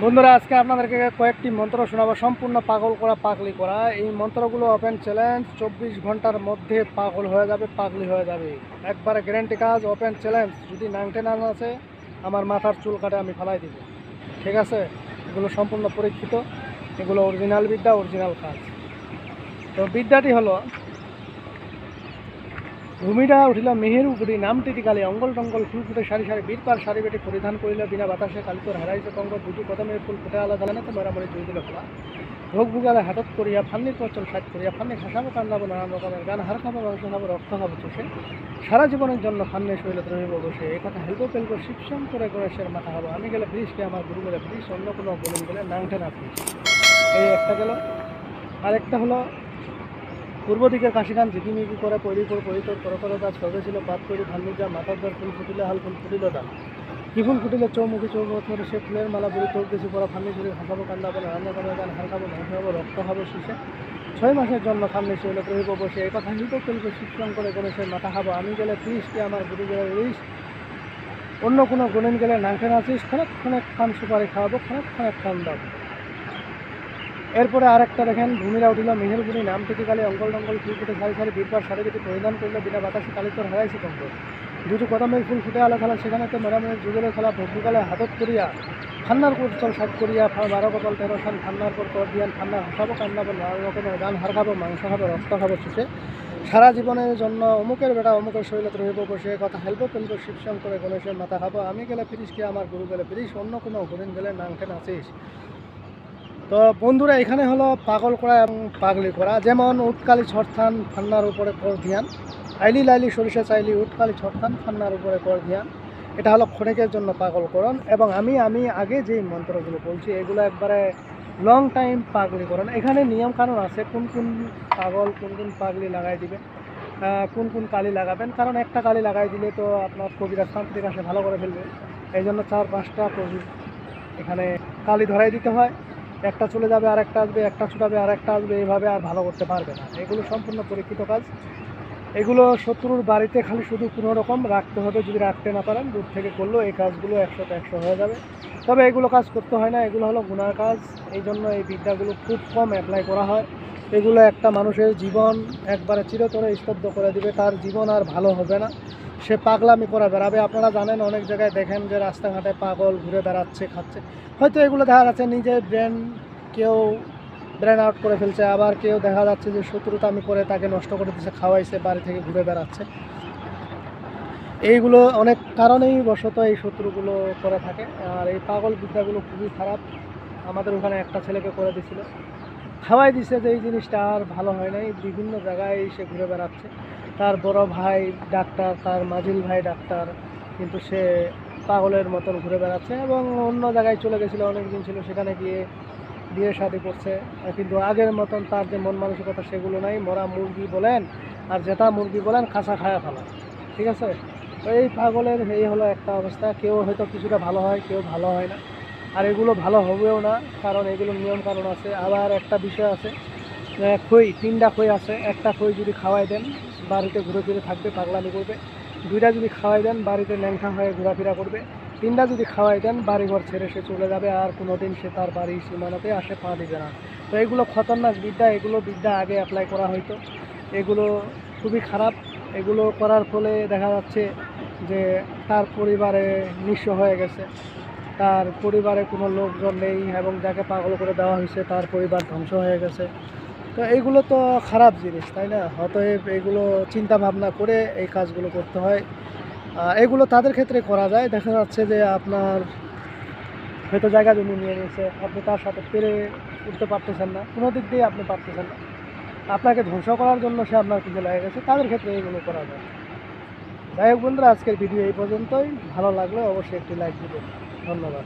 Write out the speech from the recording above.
বন্ধুরা, আজকে আপনাদেরকে কয়েকটি মন্ত্র শোনাবো, সম্পূর্ণ পাগল করা, পাগলি করা। এই মন্ত্রগুলো ওপেন চ্যালেঞ্জ, 24 ঘন্টার মধ্যে পাগল হয়ে যাবে, পাগলি হয়ে যাবে। একবারে গ্যারেন্টি কাজ, ওপেন চ্যালেঞ্জ। যদি নাংটে না আছে, আমার মাথার চুল কাটে আমি ফালাই দিব, ঠিক আছে? এগুলো সম্পূর্ণ পরীক্ষিত, এগুলো অরিজিনাল বিদ্যা, অরিজিনাল কাজ। তো বিদ্যাটি হলো, ভূমিটা উঠিল মেহের উপরি, নামটি কালি অঙ্গল টঙ্গল ফুল ফুটে সারি সারি বীরপার সারি বেটি পরিধান করিল বিনা বাতাসে কালিতর হারাইছে কঙ্গ দুটি কদমের ফুল ফুটে আলাদা না তো মেরামরি দুই দিল খোলা ভোগ ভুগালে হাতত করিয়া ফান্নির পচল সাজ করিয়া ফান্নি খাসাবো কান্দাবো নানান রকমের গান হার খাবো মাংস খাবো রক্ত খাবো চষে সারা জীবনের জন্য ফান্নে শৈল রহিব বসে এই কথা হেলবো পেলবো শিবসম করে গণেশের মাথা হবো আমি গেলে ব্রিজকে আমার গুরু গেলে ব্রিজ অন্য কোনো বলুন গেলে নাংটে না ব্রিজ। এই একটা গেল। আরেকটা হলো, পূর্ব দিকে কাশিখান ঝিকিমিকি করে পরিতর করে তার সবে ছিল পাত তৈরি ধান্নির যা মাথার দর ফুল ফুটিলে হাল ফুল ফুটিল ডাল কি ফুল ফুটিলে চৌমুখী চৌমুখ করে সে ফুলের মালা বুড়ি তোর দেশি পড়া ফান্নি ছুরি হাসাবো কান্দাবো রান্না করে গান হার খাবো মাংস খাবো রক্ত খাবো শিশে 6 মাসের জন্য ফান্নি শৈল রহিব বসে এই কথা হিন্দু ফেলবো শিক্ষণ করে গণেশের মাথা খাবো আমি গেলে 30 কে আমার গুরু গেলে 30 অন্য কোনো গুণেন গেলে নাংটে নাচিস ক্ষণেক খান সুপারি খাওয়াবো ক্ষণেক খান দাবো। এরপরে আরেকটা দেখেন, ভূমিরা উঠিল মেহেরগুড়ি নামটি কালি অঙ্গল টঙ্গল ফুল ফুটে সারি সারি বীরপার সারি বেটি পরিধান করলে বিনা বাতাসে কালিতর হারাইছে কঙ্ক দুটো কদমের ফুল ফুটে আলো খেলা সেখানে তো মেরামের যুগের খেলা ভগ্নিকালে হাতত করিয়া ফান্নার পর চল সাত করিয়া 12 কপাল 13 সান ফান্নার পর কর দিয়ান ফান্না হাসাবো কান্নাবো নানা রকমের গান হার খাবো মাংস খাবো রক্ত খাবো শেষে সারা জীবনের জন্য অমুকের বেটা অমুকের শৈলত রহিব বসে কথা হেলবো ফেলবো শিবসম করে গণেশের মাথা খাবো আমি গেলে 30 কে আমার গুরু গেলে 30 অন্য কোনো হরিণ গেলে নাংটে নাচিস। তো বন্ধুরা, এখানে হলো পাগল করা এবং পাগলি করা। যেমন উটকালি ছরথান ফান্নার উপরে কর ধ্যান, আইলি লাইলি সরিষা চাইলি উটকালি ছরথান ফান্নার উপরে কর ধ্যান, এটা হলো ক্ষণিকের জন্য পাগলকরণ। এবং আমি আগে যেই মন্ত্রগুলো বলছি এগুলো একবারে লং টাইম পাগলিকরণ। এখানে নিয়ম কানুন আছে, কোন কোন পাগল কোন কোন পাগলি লাগাই দিবেন, কোন কোন কালি লাগাবেন। কারণ একটা কালি লাগাই দিলে তো আপনার কবিরা তান্ত্রিক আসে ভালো করে ফেলবে, এই জন্য 4-5টা এখানে কালি ধরাই দিতে হয়। একটা চলে যাবে আর একটা আসবে, একটা ছুটাবে আর একটা আসবে, এইভাবে আর ভালো করতে পারবে না। এগুলো সম্পূর্ণ পরীক্ষিত কাজ। এগুলো শত্রুর বাড়িতে খালি শুধু কোনো রকম রাখতে হবে, যদি রাখতে না পারেন দূর থেকে করলেও এই কাজগুলো 100তে 100 হয়ে যাবে। তবে এগুলো কাজ করতে হয় না, এগুলো হলো গুনার কাজ। এই জন্য এই বিদ্যাগুলো খুব কম অ্যাপ্লাই করা হয়। এগুলো একটা মানুষের জীবন একবারে চিরতরে স্তব্ধ করে দিবে, তার জীবন আর ভালো হবে না, সে পাগলামি করে বেড়াবে। আপনারা জানেন অনেক জায়গায় দেখেন যে রাস্তাঘাটে পাগল ঘুরে বেড়াচ্ছে, খাচ্ছে। হয়তো এগুলো দেখা যাচ্ছে নিজের কেউ ব্রেন আউট করে ফেলছে, আবার কেউ দেখা যাচ্ছে যে শত্রুতামি করে তাকে নষ্ট করে দিচ্ছে, খাওয়াইছে, বাড়ি থেকে ঘুরে বেড়াচ্ছে। এইগুলো অনেক কারণেই বশত এই শত্রুগুলো করে থাকে। আর এই পাগল বিদ্যাগুলো খুবই খারাপ। আমাদের ওখানে একটা ছেলেকে করে দিছিল, খাওয়াই দিছে, যে এই জিনিসটা আর ভালো হয় নাই। বিভিন্ন জায়গায় সে ঘুরে বেড়াচ্ছে, তার বড় ভাই ডাক্তার, তার মাঝিল ভাই ডাক্তার, কিন্তু সে পাগলের মতন ঘুরে বেড়াচ্ছে। এবং অন্য জায়গায় চলে গেছিলো, অনেক দিন ছিল, সেখানে গিয়ে বিয়ে শাদী করছে, কিন্তু আগের মতন তার যে মন মানসিকতা সেগুলো নাই। মরা মুরগি বলেন আর জেতা মুরগি বলেন খাসা খায়া ফেলা, ঠিক আছে? তো এই পাগলের এই হলো একটা অবস্থা। কেউ হয়তো কিছুটা ভালো হয়, কেউ ভালো হয় না, আর এগুলো ভালো হবেও না, কারণ এগুলোর নিয়ম কারণ আছে। আবার একটা বিষয় আছে, খই 3টা খই আছে, একটা খই যদি খাওয়াই দেন বাড়িতে ঘুরে ফিরে থাকবে, পাগলামি করবে। 2টা যদি খাওয়াই দেন বাড়িতে ন্যাংটা হয়ে ঘোরাফেরা করবে। 3টা যদি খাওয়াই দেন বাড়িঘর ছেড়ে সে চলে যাবে, আর কোনোদিন সে তার বাড়ির সীমানাতে আসে পা দিবে না। তো এগুলো খতরনাক বিদ্যা, এগুলো বিদ্যা আগে অ্যাপ্লাই করা হয়তো, এগুলো খুবই খারাপ। এগুলো করার ফলে দেখা যাচ্ছে যে তার পরিবারে নিঃস্ব হয়ে গেছে, তার পরিবারে কোনো লোকজন নেই, এবং যাকে পাগল করে দেওয়া হয়েছে তার পরিবার ধ্বংস হয়ে গেছে। তো এইগুলো তো খারাপ জিনিস, তাই না? অতএব এগুলো চিন্তা ভাবনা করে এই কাজগুলো করতে হয়। এগুলো তাদের ক্ষেত্রে করা যায়, দেখা যাচ্ছে যে আপনার হয়তো জায়গা জমি নিয়ে নিয়েছে, আপনি তার সাথে পেরে উঠতে পারতেছেন না, কোনো দিক দিয়ে আপনি পারতেছেন না, আপনাকে ধ্বংস করার জন্য সে আপনার কিছু লেগে গেছে, তাদের ক্ষেত্রে এগুলো করা যায়। যাই হোক বন্ধুরা, আজকের ভিডিও এই পর্যন্তই। ভালো লাগলে অবশ্যই একটি লাইক দিবেন। ধন্যবাদ।